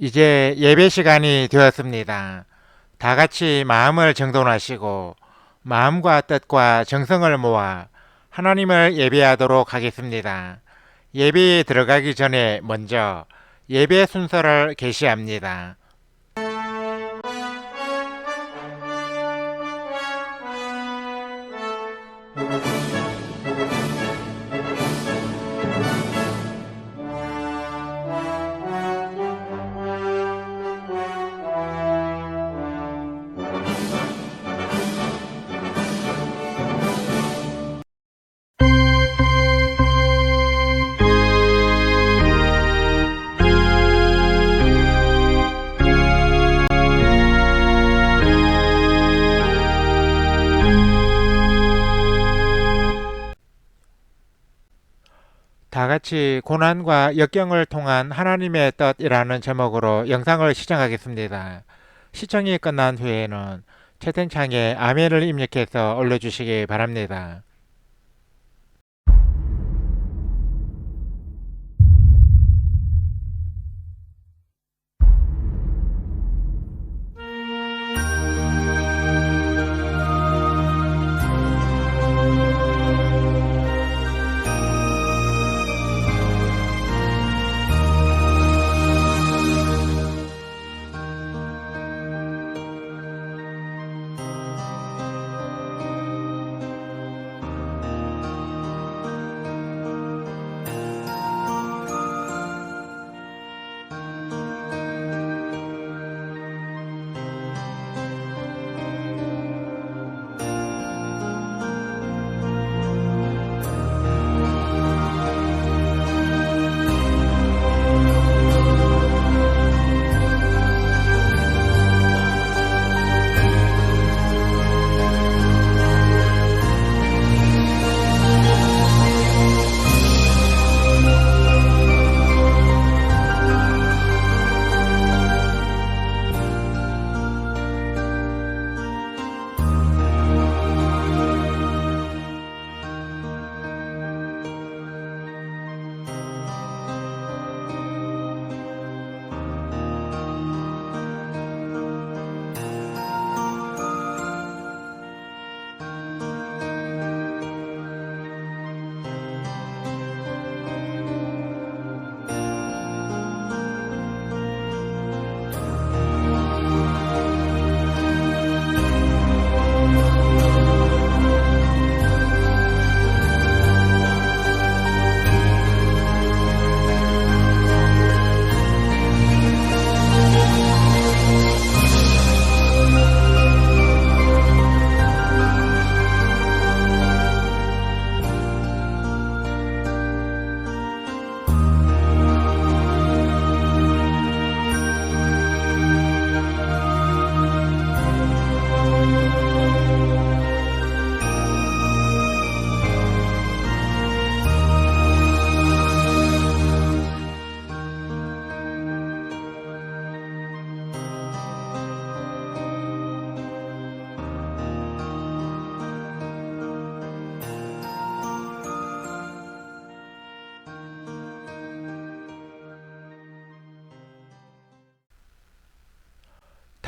이제 예배 시간이 되었습니다. 다 같이 마음을 정돈하시고 마음과 뜻과 정성을 모아 하나님을 예배하도록 하겠습니다. 예배에 들어가기 전에 먼저 예배 순서를 게시합니다. 다 같이 고난과 역경을 통한 하나님의 뜻이라는 제목으로 영상을 시청하겠습니다. 시청이 끝난 후에는 채팅창에 아멘을 입력해서 올려주시기 바랍니다.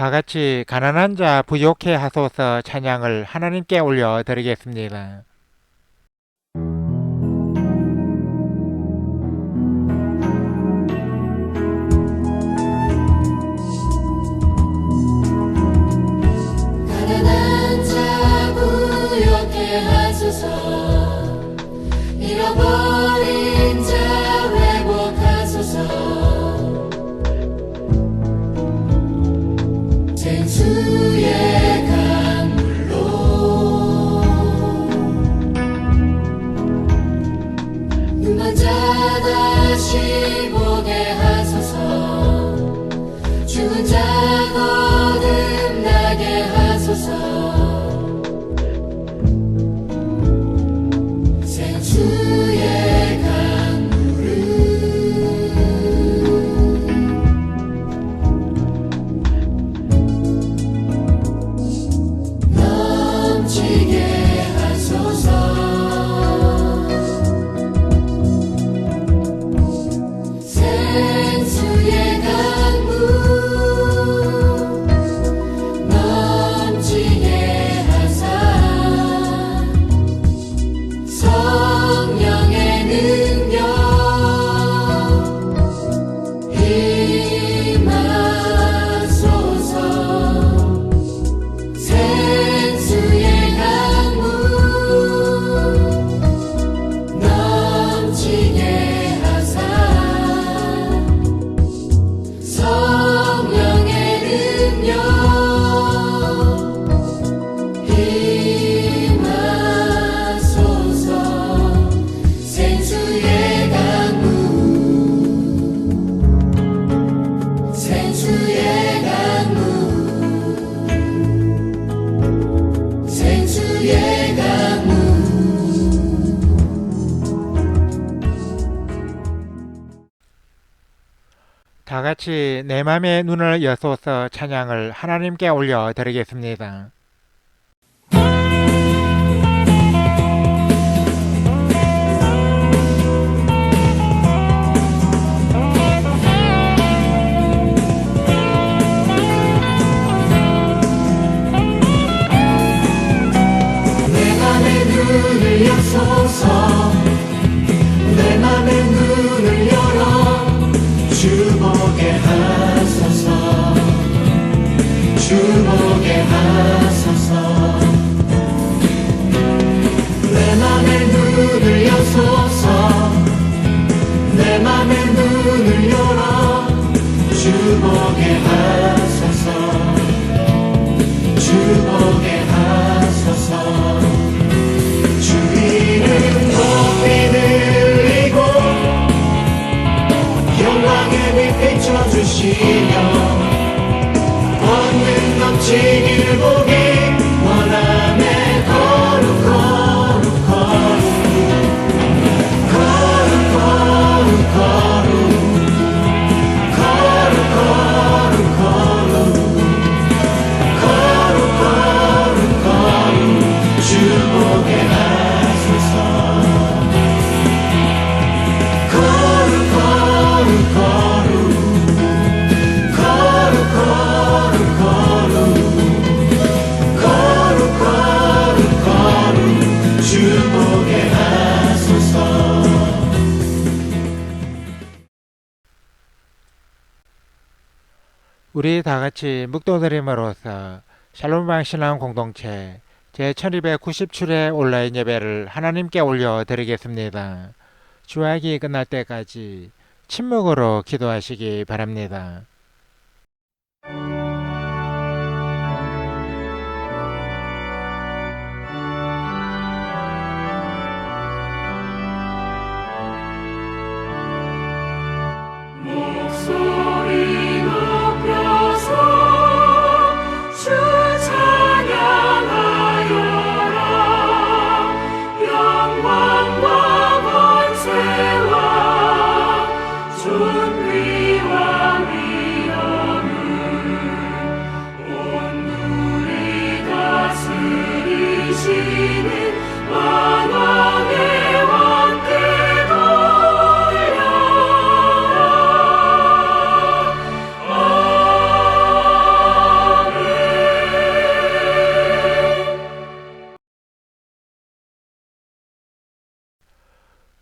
다 같이 가난한 자 부족해 하소서 찬양을 하나님께 올려 드리겠습니다. 가난한 자 부요케 하소서 잃어버린 자 회복하소서 생수의 강물로 눈먼 자 다시 보게 하소서 죽은 자 거듭나게 하소서 생수의 강물을 다 같이 내 맘의 눈을 여소서 찬양을 하나님께 올려 드리겠습니다. 내 맘의 눈을 여소서 내 맘의 눈을 열어 주 보게 하소서 주 보게 하소서 내 맘의 눈을 여소서 내 맘의 눈을 열어 주 보게 하소서 주 보게 하소서 주 이름 높이 들리고 영광의 빛 비춰주시며 권능 넘치길 보기 원하네 거룩 거룩 거룩 거룩 거룩 거룩 거룩 거룩 거룩 거룩 거룩 주 보게 하소서 거룩 거룩 거룩 거룩 거룩 거룩 거룩 거룩 주 보게 하소서 우리 다 같이 묵도드림으로써 샬롬방 신앙 공동체 제1297회 온라인 예배를 하나님께 올려 드리겠습니다. 주학이 끝날 때까지 침묵으로 기도하시기 바랍니다. 목소리 높여서 주 찬양하여라 영광과 권세와 존귀와 위엄을 온 물이 다스리시는 만왕의 왕께 돌려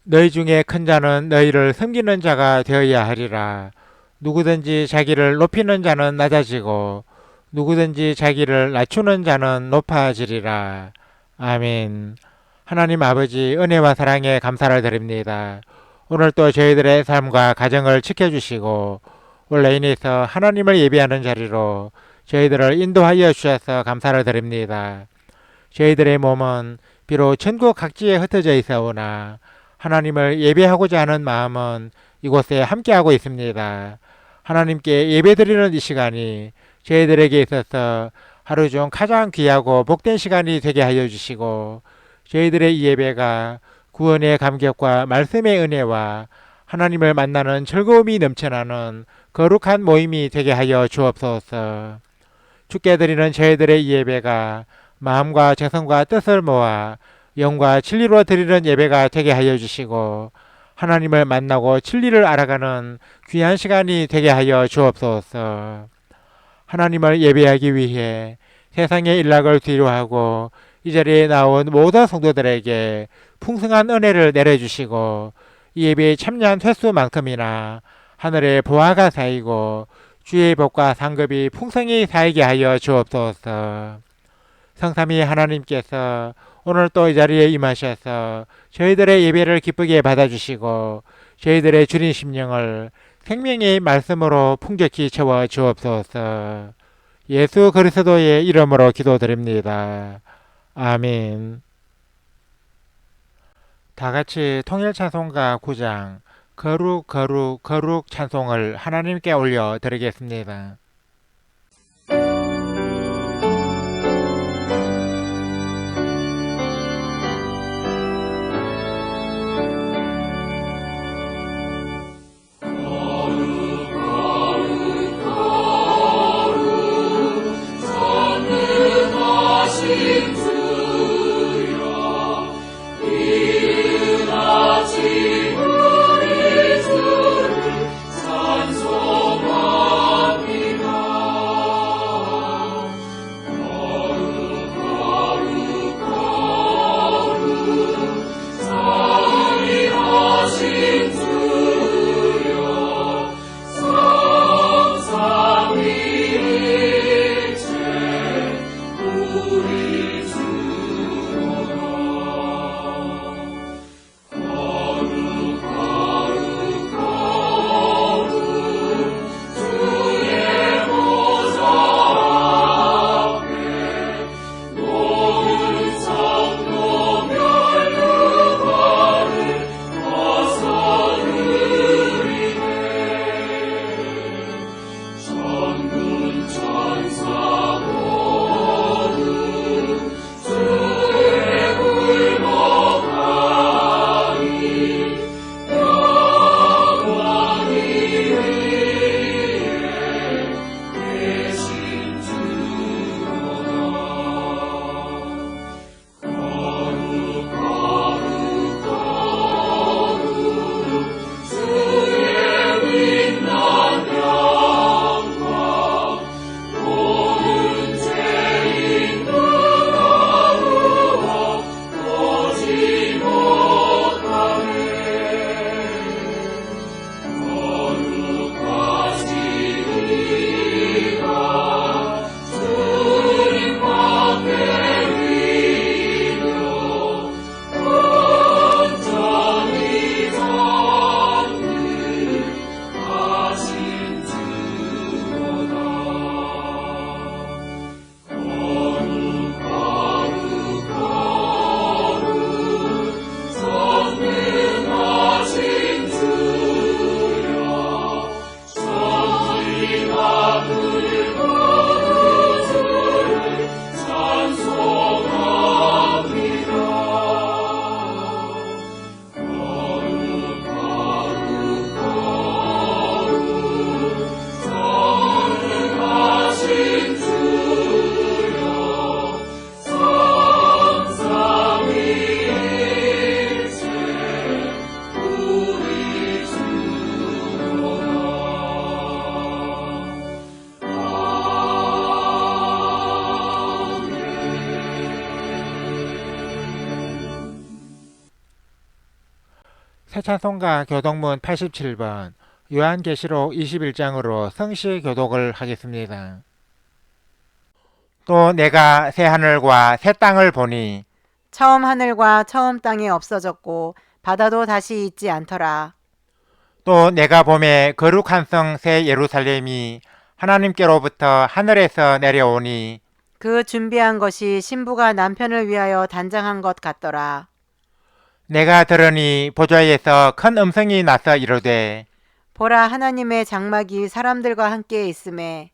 너희 중에 큰 자는 너희를 섬기는 자가 되어야 하리라. 누구든지 자기를 높이는 자는 낮아지고 누구든지 자기를 낮추는 자는 높아지리라. 아멘. 하나님 아버지 은혜와 사랑에 감사를 드립니다. 오늘 또 저희들의 삶과 가정을 지켜주시고 온라인에서 하나님을 예배하는 자리로 저희들을 인도하여 주셔서 감사를 드립니다. 저희들의 몸은 비록 전국 각지에 흩어져 있어오나 하나님을 예배하고자 하는 마음은 이곳에 함께하고 있습니다. 하나님께 예배드리는 이 시간이 저희들에게 있어서 하루 중 가장 귀하고 복된 시간이 되게 하여 주시고 저희들의 이 예배가 구원의 감격과 말씀의 은혜와 하나님을 만나는 즐거움이 넘쳐나는 거룩한 모임이 되게 하여 주옵소서. 주께 드리는 저희들의 이 예배가 마음과 정성과 뜻을 모아 영과 진리로 드리는 예배가 되게 하여 주시고 하나님을 만나고 진리를 알아가는 귀한 시간이 되게 하여 주옵소서. 하나님을 예배하기 위해 세상의 일락을 뒤로하고 이 자리에 나온 모든 성도들에게 풍성한 은혜를 내려주시고 이 예배에 참여한 횟수만큼이나 하늘의 보화가 쌓이고 주의 복과 상급이 풍성히 쌓이게 하여 주옵소서. 성삼위 하나님께서 오늘 또 이 자리에 임하셔서 저희들의 예배를 기쁘게 받아주시고 저희들의 주린 심령을 생명의 말씀으로 풍족히 채워 주옵소서. 예수 그리스도의 이름으로 기도드립니다. 아멘. 다 같이 통일 찬송가 9장 거룩 거룩 거룩 찬송을 하나님께 올려 드리겠습니다. 거룩 새 찬송가 교독문 87번 요한계시록 21장으로 성시 교독을 하겠습니다. 또 내가 새 하늘과 새 땅을 보니 처음 하늘과 처음 땅이 없어졌고 바다도 다시 있지 않더라. 또 내가 보매 거룩한 성 새 예루살렘이 하나님께로부터 하늘에서 내려오니 그 준비한 것이 신부가 남편을 위하여 단장한 것 같더라. 내가 들으니 보좌에서 큰 음성이 나서 이르되 보라, 하나님의 장막이 사람들과 함께 있음에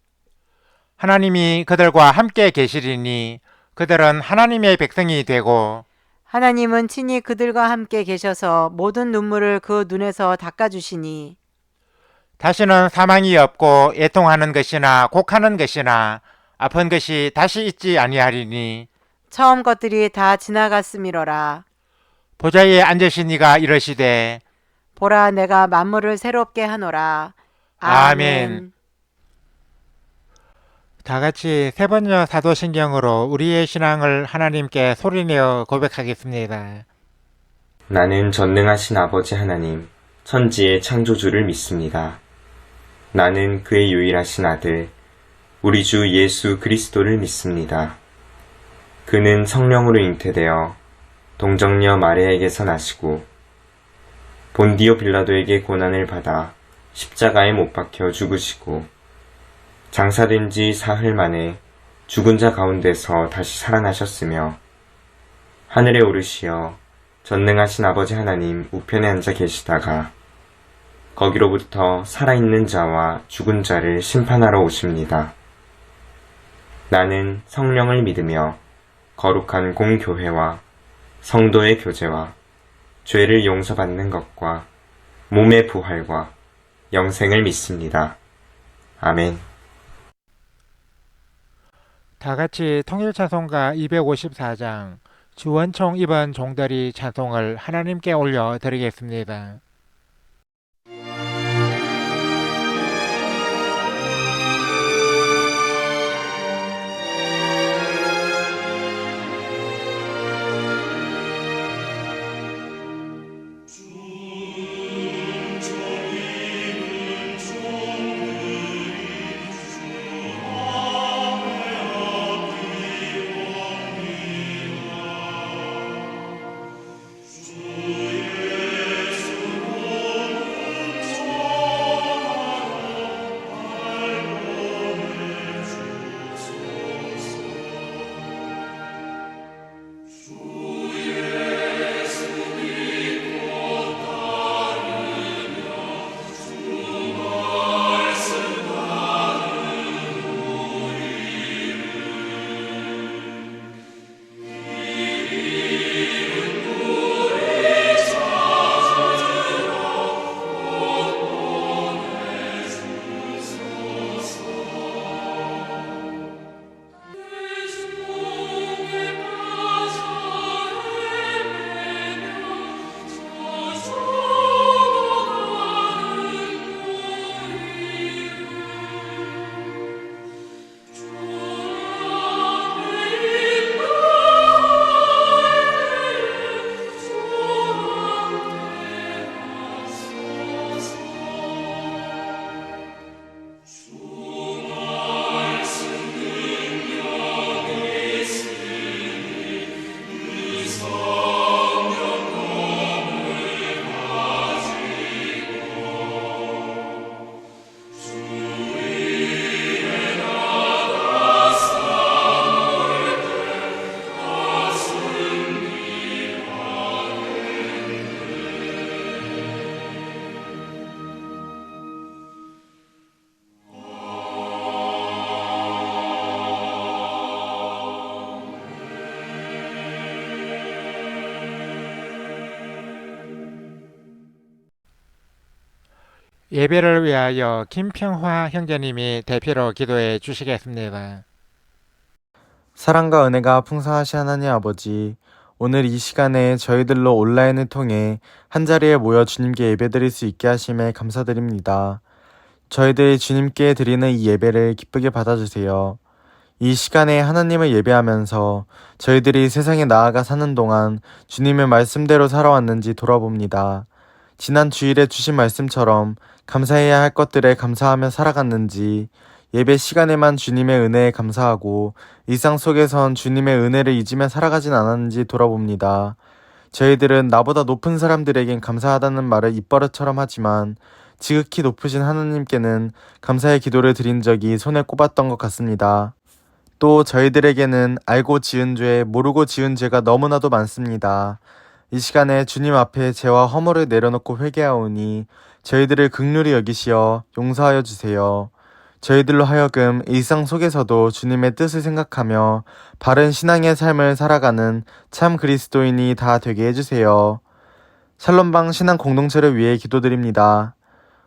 하나님이 그들과 함께 계시리니 그들은 하나님의 백성이 되고 하나님은 친히 그들과 함께 계셔서 모든 눈물을 그 눈에서 닦아주시니 다시는 사망이 없고 애통하는 것이나 곡하는 것이나 아픈 것이 다시 있지 아니하리니 처음 것들이 다 지나갔음이로라. 보좌에 앉으신 이가 이르시되 보라, 내가 만물을 새롭게 하노라. 아멘. 다 같이 세 번째 사도신경으로 우리의 신앙을 하나님께 소리내어 고백하겠습니다. 나는 전능하신 아버지 하나님, 천지의 창조주를 믿습니다. 나는 그의 유일하신 아들, 우리 주 예수 그리스도를 믿습니다. 그는 성령으로 잉태되어 동정녀 마리아에게서 나시고 본디오 빌라도에게 고난을 받아 십자가에 못 박혀 죽으시고 장사된 지 사흘 만에 죽은 자 가운데서 다시 살아나셨으며 하늘에 오르시어 전능하신 아버지 하나님 우편에 앉아 계시다가 거기로부터 살아있는 자와 죽은 자를 심판하러 오십니다. 나는 성령을 믿으며 거룩한 공교회와 성도의 교제와 죄를 용서받는 것과 몸의 부활과 영생을 믿습니다. 아멘. 다 같이 통일찬송가 254장 주원총 입은 종들이 찬송을 하나님께 올려 드리겠습니다. 예배를 위하여 김평화 형제님이 대표로 기도해 주시겠습니다. 사랑과 은혜가 풍성하신 하나님 아버지, 오늘 이 시간에 저희들로 온라인을 통해 한자리에 모여 주님께 예배드릴 수 있게 하심에 감사드립니다. 저희들이 주님께 드리는 이 예배를 기쁘게 받아주세요. 이 시간에 하나님을 예배하면서 저희들이 세상에 나아가 사는 동안 주님의 말씀대로 살아왔는지 돌아봅니다. 지난 주일에 주신 말씀처럼 감사해야 할 것들에 감사하며 살아갔는지, 예배 시간에만 주님의 은혜에 감사하고 일상 속에선 주님의 은혜를 잊으며 살아가진 않았는지 돌아봅니다. 저희들은 나보다 높은 사람들에겐 감사하다는 말을 입버릇처럼 하지만 지극히 높으신 하나님께는 감사의 기도를 드린 적이 손에 꼽았던 것 같습니다. 또 저희들에게는 알고 지은 죄, 모르고 지은 죄가 너무나도 많습니다. 이 시간에 주님 앞에 죄와 허물을 내려놓고 회개하오니 저희들을 긍휼히 여기시어 용서하여 주세요. 저희들로 하여금 일상 속에서도 주님의 뜻을 생각하며 바른 신앙의 삶을 살아가는 참 그리스도인이 다 되게 해주세요. 샬롬방 신앙 공동체를 위해 기도드립니다.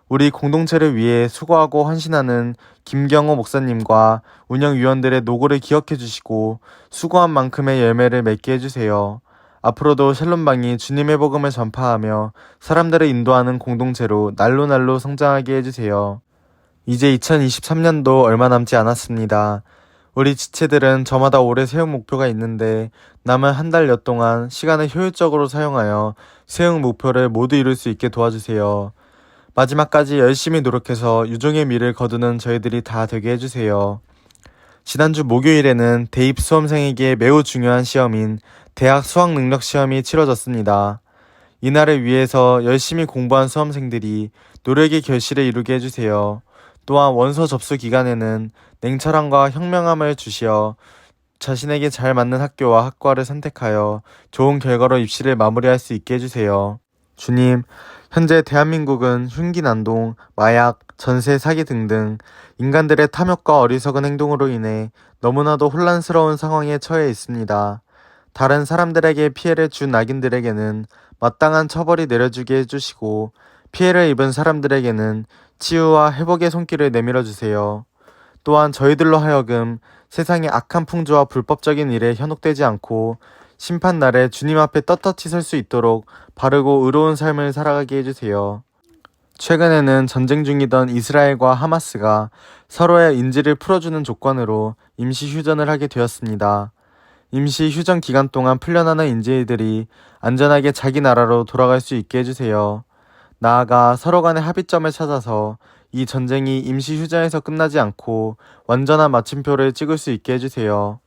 우리 공동체를 위해 수고하고 헌신하는 김경호 목사님과 운영위원들의 노고를 기억해 주시고 수고한 만큼의 열매를 맺게 해주세요. 앞으로도 샬롬방이 주님의 복음을 전파하며 사람들을 인도하는 공동체로 날로 성장하게 해주세요. 이제 2023년도 얼마 남지 않았습니다. 우리 지체들은 저마다 올해 세운 목표가 있는데 남은 한 달여 동안 시간을 효율적으로 사용하여 세운 목표를 모두 이룰 수 있게 도와주세요. 마지막까지 열심히 노력해서 유종의 미를 거두는 저희들이 다 되게 해주세요. 지난주 목요일에는 대입 수험생에게 매우 중요한 시험인 대학 수학능력 시험이 치러졌습니다. 이날을 위해서 열심히 공부한 수험생들이 노력의 결실을 이루게 해주세요. 또한 원서 접수 기간에는 냉철함과 현명함을 주시어 자신에게 잘 맞는 학교와 학과를 선택하여 좋은 결과로 입시를 마무리할 수 있게 해주세요. 주님, 현재 대한민국은 흉기 난동, 마약, 전세 사기 등등 인간들의 탐욕과 어리석은 행동으로 인해 너무나도 혼란스러운 상황에 처해 있습니다. 다른 사람들에게 피해를 준 악인들에게는 마땅한 처벌이 내려지게 해주시고 피해를 입은 사람들에게는 치유와 회복의 손길을 내밀어 주세요. 또한 저희들로 하여금 세상의 악한 풍조와 불법적인 일에 현혹되지 않고 심판날에 주님 앞에 떳떳이 설 수 있도록 바르고 의로운 삶을 살아가게 해주세요. 최근에는 전쟁 중이던 이스라엘과 하마스가 서로의 인질을 풀어주는 조건으로 임시 휴전을 하게 되었습니다. 임시 휴전 기간 동안 풀려나는 인질들이 안전하게 자기 나라로 돌아갈 수 있게 해주세요. 나아가 서로 간의 합의점을 찾아서 이 전쟁이 임시 휴전에서 끝나지 않고 완전한 마침표를 찍을 수 있게 해주세요.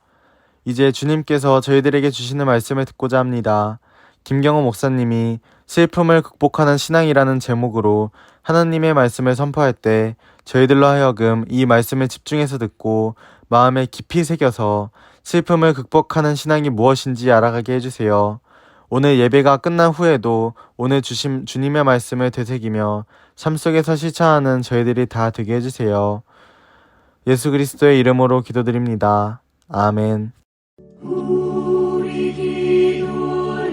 이제 주님께서 저희들에게 주시는 말씀을 듣고자 합니다. 김경호 목사님이 슬픔을 극복하는 신앙이라는 제목으로 하나님의 말씀을 선포할 때 저희들로 하여금 이 말씀을 집중해서 듣고 마음에 깊이 새겨서 슬픔을 극복하는 신앙이 무엇인지 알아가게 해주세요. 오늘 예배가 끝난 후에도 오늘 주신 주님의 말씀을 되새기며 삶 속에서 실천하는 저희들이 다 되게 해주세요. 예수 그리스도의 이름으로 기도드립니다. 아멘. 우리 기도를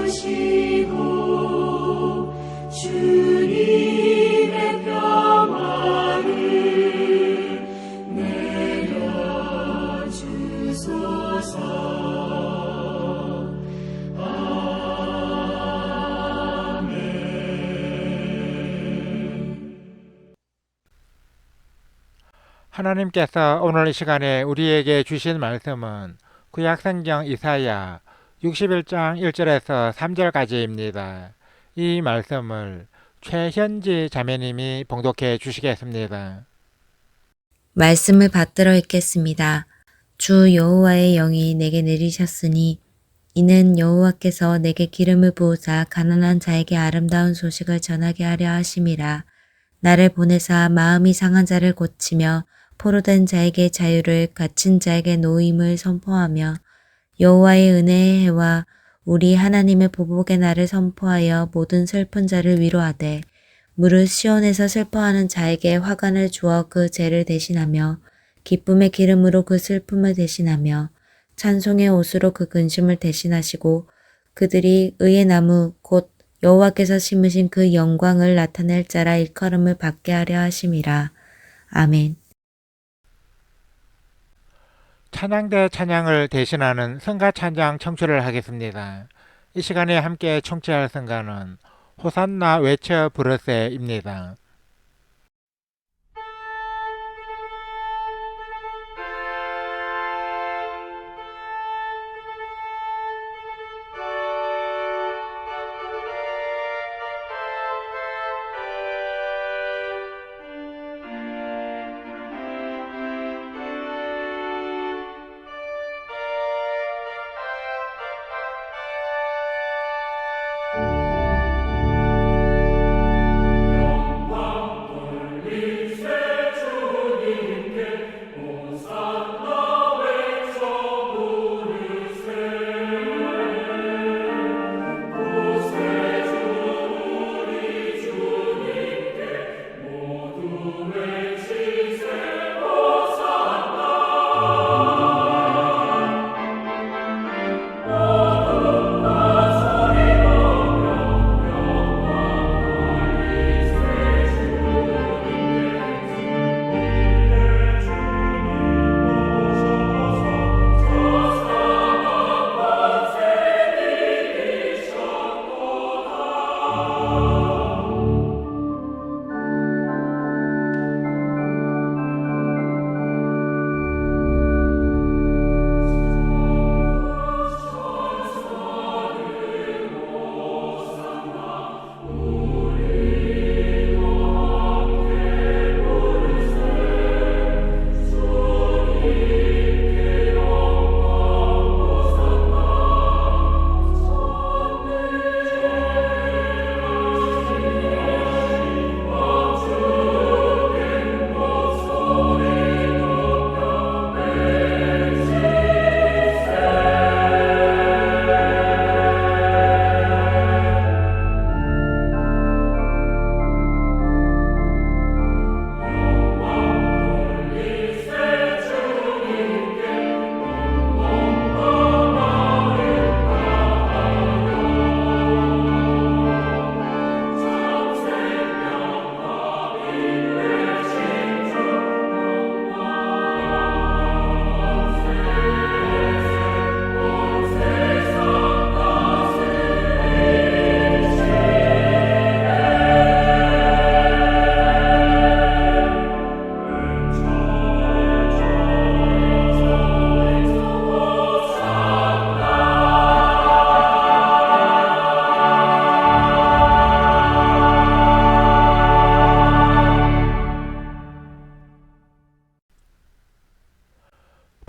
들어주시고 주님의 평화를 내려주소서. 하나님께서 오늘 이 시간에 우리에게 주신 말씀은 구약성경 이사야 61장 1절에서 3절까지입니다. 이 말씀을 최현지 자매님이 봉독해 주시겠습니다. 말씀을 받들어 읽겠습니다. 주 여호와의 영이 내게 내리셨으니 이는 여호와께서 내게 기름을 부으사 가난한 자에게 아름다운 소식을 전하게 하려 하심이라. 나를 보내사 마음이 상한 자를 고치며 포로된 자에게 자유를, 갇힌 자에게 노임을 선포하며 여호와의 은혜의 해와 우리 하나님의 보복의 날을 선포하여 모든 슬픈 자를 위로하되 무릇 시온에서 슬퍼하는 자에게 화관을 주어 그 죄를 대신하며 기쁨의 기름으로 그 슬픔을 대신하며 찬송의 옷으로 그 근심을 대신하시고 그들이 의의 나무 곧 여호와께서 심으신 그 영광을 나타낼 자라 일컬음을 받게 하려 하심이라. 아멘. 찬양대 찬양을 대신하는 성가 찬양 청취를 하겠습니다. 이 시간에 함께 청취할 성가는 호산나 외쳐 부르세입니다.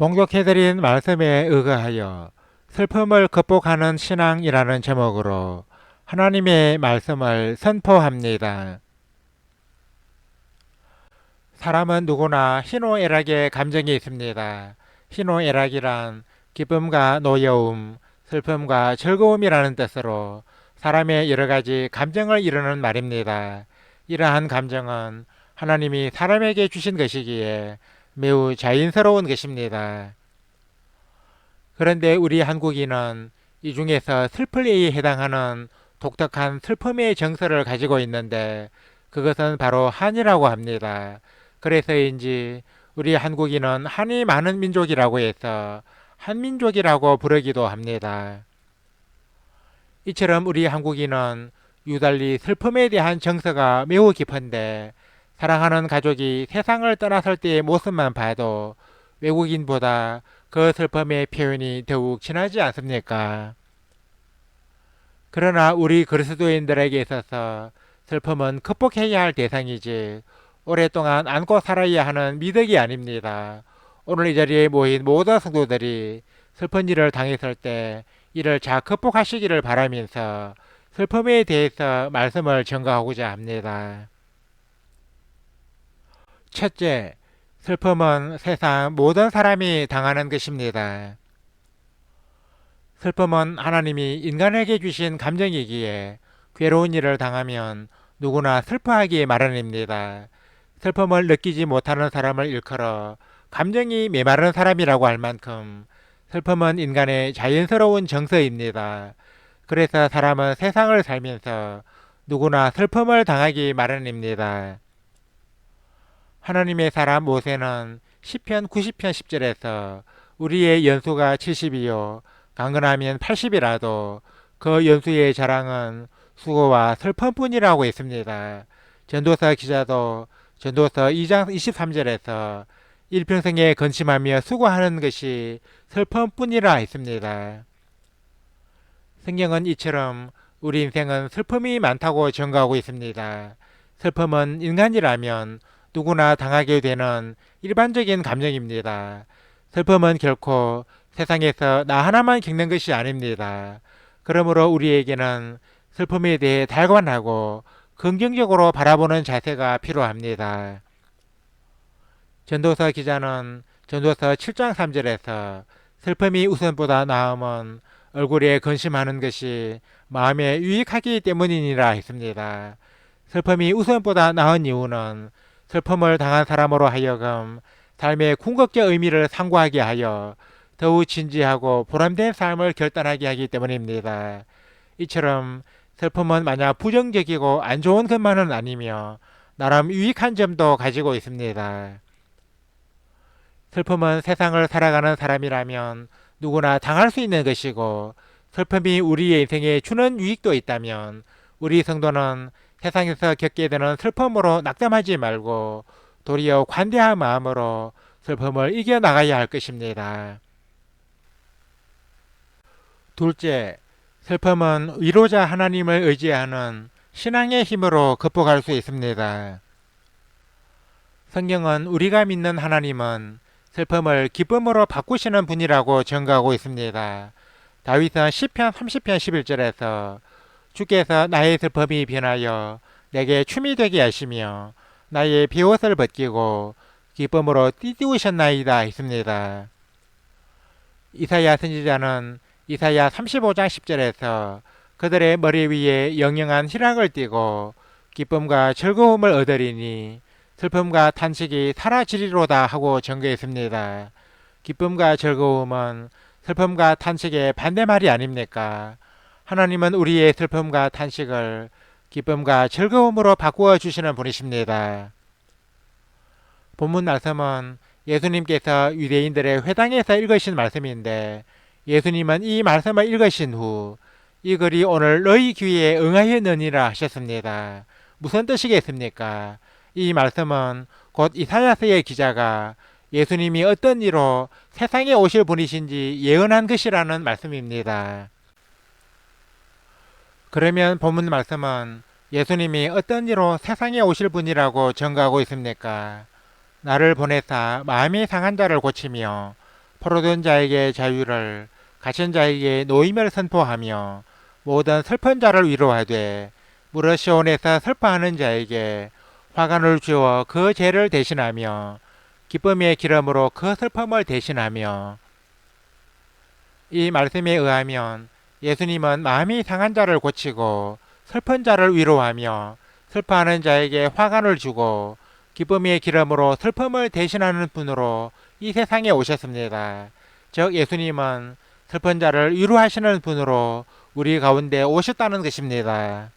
봉독해드린 말씀에 의거하여 슬픔을 극복하는 신앙이라는 제목으로 하나님의 말씀을 선포합니다. 사람은 누구나 희노애락의 감정이 있습니다. 희노애락이란 기쁨과 노여움, 슬픔과 즐거움이라는 뜻으로 사람의 여러 가지 감정을 이루는 말입니다. 이러한 감정은 하나님이 사람에게 주신 것이기에 매우 자연스러운 것입니다. 그런데 우리 한국인은 이 중에서 슬플에 해당하는 독특한 슬픔의 정서를 가지고 있는데 그것은 바로 한이라고 합니다. 그래서인지 우리 한국인은 한이 많은 민족이라고 해서 한민족이라고 부르기도 합니다. 이처럼 우리 한국인은 유달리 슬픔에 대한 정서가 매우 깊은데 사랑하는 가족이 세상을 떠났을 때의 모습만 봐도 외국인보다 그 슬픔의 표현이 더욱 진하지 않습니까? 그러나 우리 그리스도인들에게 있어서 슬픔은 극복해야 할 대상이지 오랫동안 안고 살아야 하는 미덕이 아닙니다. 오늘 이 자리에 모인 모든 성도들이 슬픈 일을 당했을 때 이를 잘 극복하시기를 바라면서 슬픔에 대해서 말씀을 전가하고자 합니다. 첫째, 슬픔은 세상 모든 사람이 당하는 것입니다. 슬픔은 하나님이 인간에게 주신 감정이기에 괴로운 일을 당하면 누구나 슬퍼하기 마련입니다. 슬픔을 느끼지 못하는 사람을 일컬어 감정이 메마른 사람이라고 할 만큼 슬픔은 인간의 자연스러운 정서입니다. 그래서 사람은 세상을 살면서 누구나 슬픔을 당하기 마련입니다. 하나님의 사람 모세는 시편 90편 10절에서 우리의 연수가 70이요 강건하면 80이라도 그 연수의 자랑은 수고와 슬픔뿐이라고 했습니다. 전도서 기자도 전도서 2장 23절에서 일평생에 근심하며 수고하는 것이 슬픔뿐이라 했습니다. 성경은 이처럼 우리 인생은 슬픔이 많다고 전가하고 있습니다. 슬픔은 인간이라면 누구나 당하게 되는 일반적인 감정입니다. 슬픔은 결코 세상에서 나 하나만 겪는 것이 아닙니다. 그러므로 우리에게는 슬픔에 대해 달관하고 긍정적으로 바라보는 자세가 필요합니다. 전도서 기자는 전도서 7장 3절에서 슬픔이 우선보다 나음은 얼굴에 근심하는 것이 마음에 유익하기 때문이니라 했습니다. 슬픔이 우선보다 나은 이유는 슬픔을 당한 사람으로 하여금 삶의 궁극적 의미를 상고하게 하여 더욱 진지하고 보람된 삶을 결단하게 하기 때문입니다. 이처럼 슬픔은 만약 부정적이고 안 좋은 것만은 아니며 나름 유익한 점도 가지고 있습니다. 슬픔은 세상을 살아가는 사람이라면 누구나 당할 수 있는 것이고 슬픔이 우리의 인생에 주는 유익도 있다면 우리 성도는 세상에서 겪게 되는 슬픔으로 낙담하지 말고 도리어 관대한 마음으로 슬픔을 이겨나가야 할 것입니다. 둘째, 슬픔은 위로자 하나님을 의지하는 신앙의 힘으로 극복할 수 있습니다. 성경은 우리가 믿는 하나님은 슬픔을 기쁨으로 바꾸시는 분이라고 전가하고 있습니다. 다윗은 시편 30편 11절에서 주께서 나의 슬픔이 변하여 내게 춤이 되게 하시며 나의 비옷을 벗기고 기쁨으로 띠띠우셨나이다 했습니다. 이사야 선지자는 이사야 35장 10절에서 그들의 머리 위에 영영한 희락을 띠고 기쁨과 즐거움을 얻으리니 슬픔과 탄식이 사라지리로다 하고 전개했습니다. 기쁨과 즐거움은 슬픔과 탄식의 반대말이 아닙니까? 하나님은 우리의 슬픔과 탄식을 기쁨과 즐거움으로 바꾸어 주시는 분이십니다. 본문 말씀은 예수님께서 유대인들의 회당에서 읽으신 말씀인데 예수님은 이 말씀을 읽으신 후 이 글이 오늘 너희 귀에 응하였느니라 하셨습니다. 무슨 뜻이겠습니까? 이 말씀은 곧 이사야서의 기자가 예수님이 어떤 이로 세상에 오실 분이신지 예언한 것이라는 말씀입니다. 그러면 본문 말씀은 예수님이 어떤 이로 세상에 오실 분이라고 전가하고 있습니까? 나를 보내사 마음이 상한 자를 고치며 포로된 자에게 자유를, 갇힌 자에게 노임을 선포하며 모든 슬픈 자를 위로하되 무릇 시온에서 슬퍼하는 자에게 화관을 주어 그 죄를 대신하며 기쁨의 기름으로 그 슬픔을 대신하며. 이 말씀에 의하면 예수님은 마음이 상한 자를 고치고 슬픈 자를 위로하며 슬퍼하는 자에게 화관을 주고 기쁨의 기름으로 슬픔을 대신하는 분으로 이 세상에 오셨습니다. 즉 예수님은 슬픈 자를 위로하시는 분으로 우리 가운데 오셨다는 것입니다.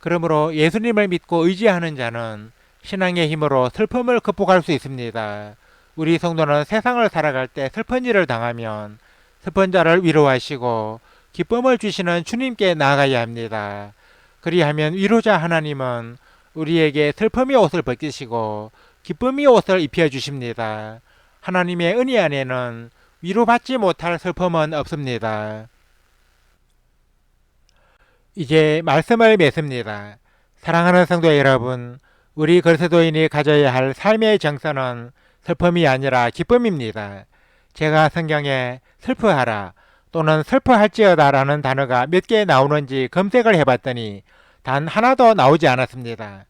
그러므로 예수님을 믿고 의지하는 자는 신앙의 힘으로 슬픔을 극복할 수 있습니다. 우리 성도는 세상을 살아갈 때 슬픈 일을 당하면 슬픈 자를 위로하시고 기쁨을 주시는 주님께 나아가야 합니다. 그리하면 위로자 하나님은 우리에게 슬픔의 옷을 벗기시고 기쁨의 옷을 입혀 주십니다. 하나님의 은혜 안에는 위로받지 못할 슬픔은 없습니다. 이제 말씀을 맺습니다. 사랑하는 성도 여러분, 우리 그리스도인이 가져야 할 삶의 정서는 슬픔이 아니라 기쁨입니다. 제가 성경에 슬퍼하라 또는 슬퍼할지어다 라는 단어가 몇 개 나오는지 검색을 해봤더니 단 하나도 나오지 않았습니다.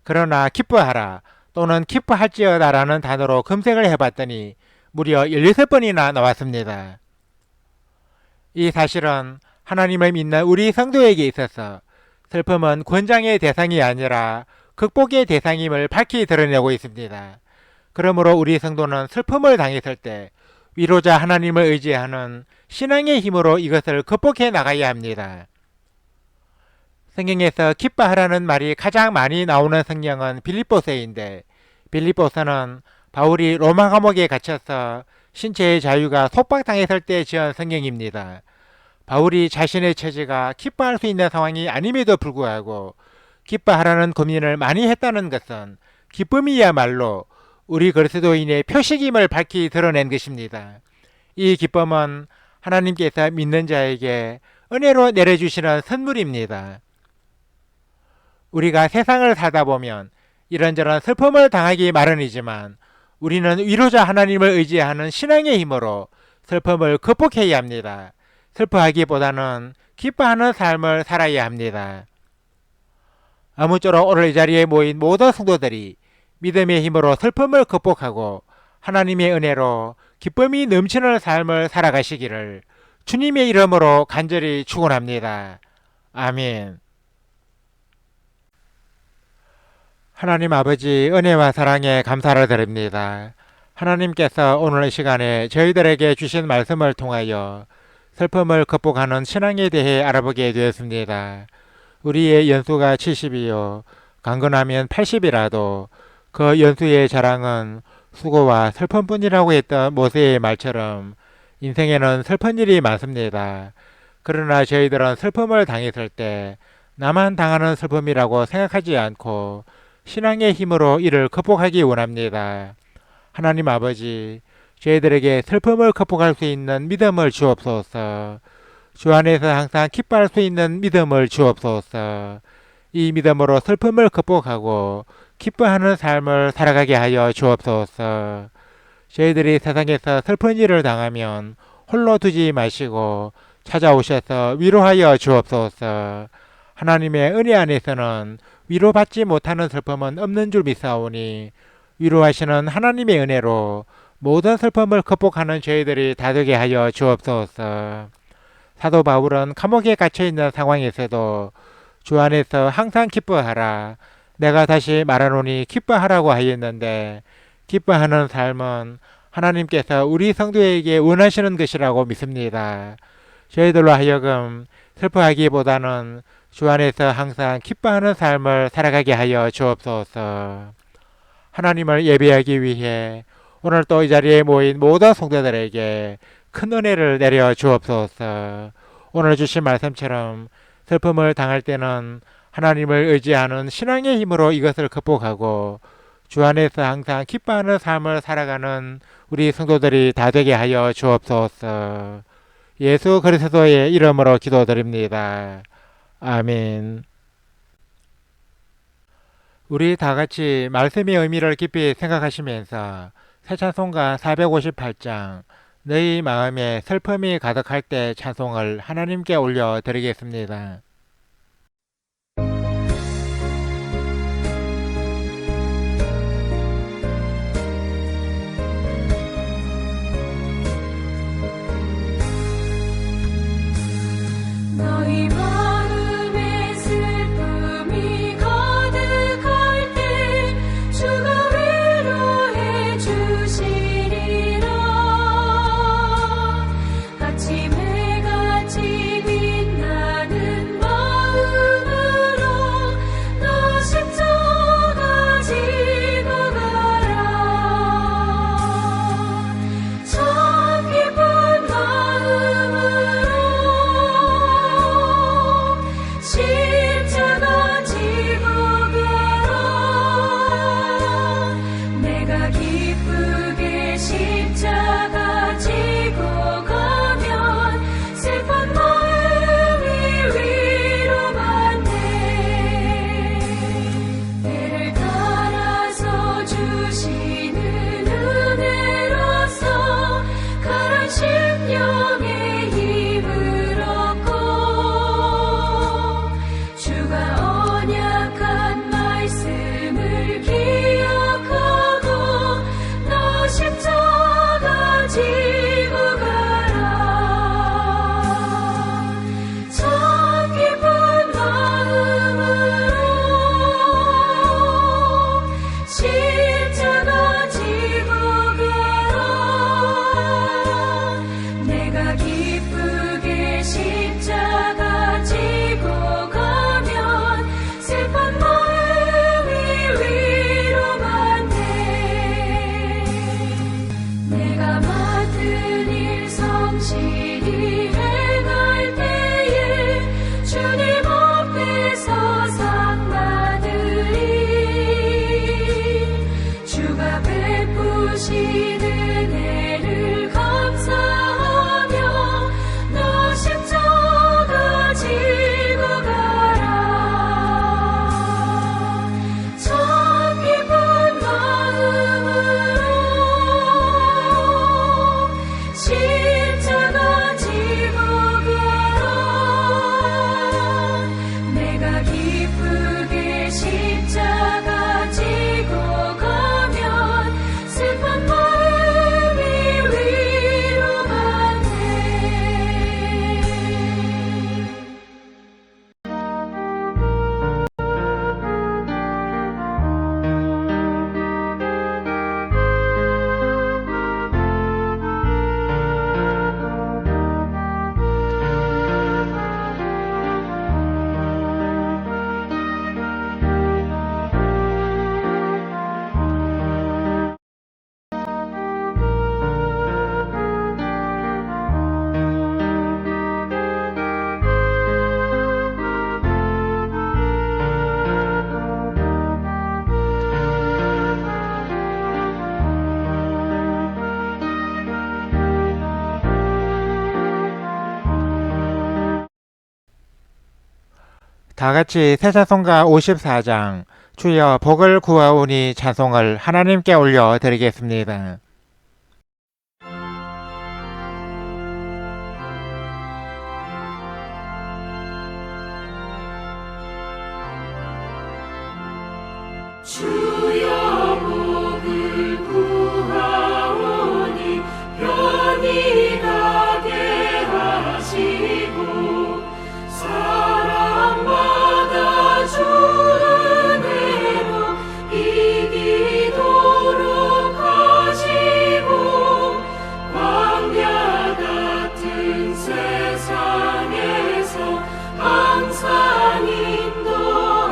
그러나 기뻐하라 또는 기뻐할지어다 라는 단어로 검색을 해봤더니 무려 16번이나 나왔습니다. 이 사실은 하나님을 믿는 우리 성도에게 있어서 슬픔은 권장의 대상이 아니라 극복의 대상임을 밝히 드러내고 있습니다. 그러므로 우리 성도는 슬픔을 당했을 때 위로자 하나님을 의지하는 신앙의 힘으로 이것을 극복해 나가야 합니다. 성경에서 기뻐하라는 말이 가장 많이 나오는 성경은 빌립보서인데, 빌립보서는 바울이 로마 감옥에 갇혀서 신체의 자유가 속박당했을 때 지은 성경입니다. 바울이 자신의 처지가 기뻐할 수 있는 상황이 아님에도 불구하고 기뻐하라는 고민을 많이 했다는 것은 기쁨이야말로 우리 그리스도인의 표식임을 밝히 드러낸 것입니다. 이 기쁨은 하나님께서 믿는 자에게 은혜로 내려주시는 선물입니다. 우리가 세상을 살다 보면 이런저런 슬픔을 당하기 마련이지만 우리는 위로자 하나님을 의지하는 신앙의 힘으로 슬픔을 극복해야 합니다. 슬퍼하기보다는 기뻐하는 삶을 살아야 합니다. 아무쪼록 오늘 이 자리에 모인 모든 성도들이 믿음의 힘으로 슬픔을 극복하고 하나님의 은혜로 기쁨이 넘치는 삶을 살아가시기를 주님의 이름으로 간절히 축원합니다. 아멘. 하나님 아버지 은혜와 사랑에 감사를 드립니다. 하나님께서 오늘 이 시간에 저희들에게 주신 말씀을 통하여 슬픔을 극복하는 신앙에 대해 알아보게 되었습니다. 우리의 연수가 70이요 강건하면 80이라도 그 연수의 자랑은 수고와 슬픔뿐이라고 했던 모세의 말처럼 인생에는 슬픈 일이 많습니다. 그러나 저희들은 슬픔을 당했을 때 나만 당하는 슬픔이라고 생각하지 않고 신앙의 힘으로 이를 극복하기 원합니다. 하나님 아버지, 저희들에게 슬픔을 극복할 수 있는 믿음을 주옵소서. 주 안에서 항상 기뻐할 수 있는 믿음을 주옵소서. 이 믿음으로 슬픔을 극복하고 기뻐하는 삶을 살아가게 하여 주옵소서. 저희들이 세상에서 슬픈 일을 당하면 홀로 두지 마시고 찾아오셔서 위로하여 주옵소서. 하나님의 은혜 안에서는 위로받지 못하는 슬픔은 없는 줄 믿사오니 위로하시는 하나님의 은혜로 모든 슬픔을 극복하는 저희들이 다 되게 하여 주옵소서. 사도 바울은 감옥에 갇혀있는 상황에서도 주 안에서 항상 기뻐하라. 내가 다시 말하노니 기뻐하라고 하였는데 기뻐하는 삶은 하나님께서 우리 성도에게 원하시는 것이라고 믿습니다. 저희들로 하여금 슬퍼하기보다는 주 안에서 항상 기뻐하는 삶을 살아가게 하여 주옵소서. 하나님을 예배하기 위해 오늘 또 이 자리에 모인 모든 성도들에게 큰 은혜를 내려 주옵소서. 오늘 주신 말씀처럼 슬픔을 당할 때는 하나님을 의지하는 신앙의 힘으로 이것을 극복하고 주 안에서 항상 기뻐하는 삶을 살아가는 우리 성도들이 다 되게 하여 주옵소서. 예수 그리스도의 이름으로 기도드립니다. 아멘. 우리 다 같이 말씀의 의미를 깊이 생각하시면서 새 찬송가 458장 너희 마음에 슬픔이 가득할 때 찬송을 하나님께 올려 드리겠습니다. 너희 마음에 슬픔이 가득할 때 주가 위로해 주시리라. 아침 해같이 빛나는 마음으로 너 십자가 지고 가라. 참 기쁜 마음으로 십자가 지고 가라. 내가 기쁘게 십자가 지고 가면 슬픈 마음이 위로받네. 때를 따라서 주시는 은혜로서 가란 심령의 힘을 얻고 주가 언약한 말씀을 기억하고 너 십자가 지고 가라. 참 기쁜 마음으로 십자가 지고 가라. 내가 기쁘게 십자가 지고 가면 슬픈 마음이 위로받네. 내가 맡은 일 성실히 행할 때에 주님 앞에서 상 받으리. 주가 베푸신 은혜를 감사하며 너 십자가 지고 가라. 참 기쁜 마음으로 십자가 지고 가라. 내가 기쁘게 십자가 지고 가면 슬픈 마음이 위로받네. 다 같이 새 찬송가 54장 주여 복을 구하오니 찬송을 하나님께 올려 드리겠습니다. 주여 복을 구하오니 편히 가게 하시고 사랑받아 주 은혜로 이기도록 하시고 광야 같은 세상에서 항상 인도하소서.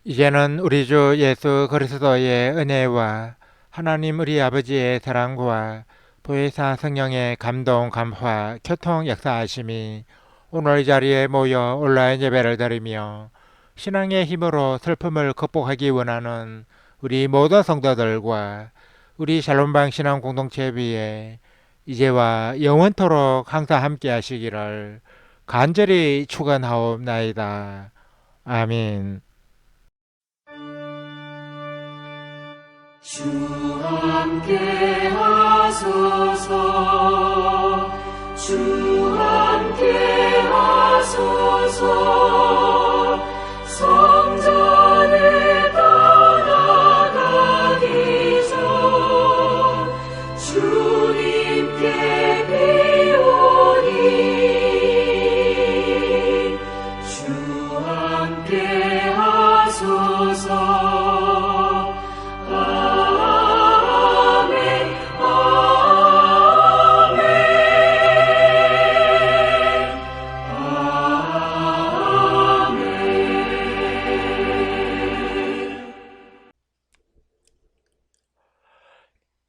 이제는 우리 주 예수 그리스도의 은혜와 하나님 우리 아버지의 사랑과 보혜사 성령의 감동, 감화, 교통 역사하심이 오늘 이 자리에 모여 온라인 예배를 드리며 신앙의 힘으로 슬픔을 극복하기 원하는 우리 모든 성도들과 우리 샬롬방 신앙 공동체 위에 이제와 영원토록 항상 함께 하시기를 간절히 축원하옵나이다. 아멘. 주 함께 하소서 주 함께 하소서 성전을 떠나가기 전 주님께 비오니 주 함께 하소서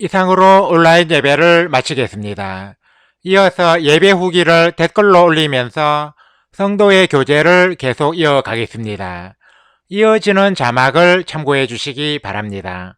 이상으로 온라인 예배를 마치겠습니다. 이어서 예배 후기를 댓글로 올리면서 성도의 교제를 계속 이어가겠습니다. 이어지는 자막을 참고해 주시기 바랍니다.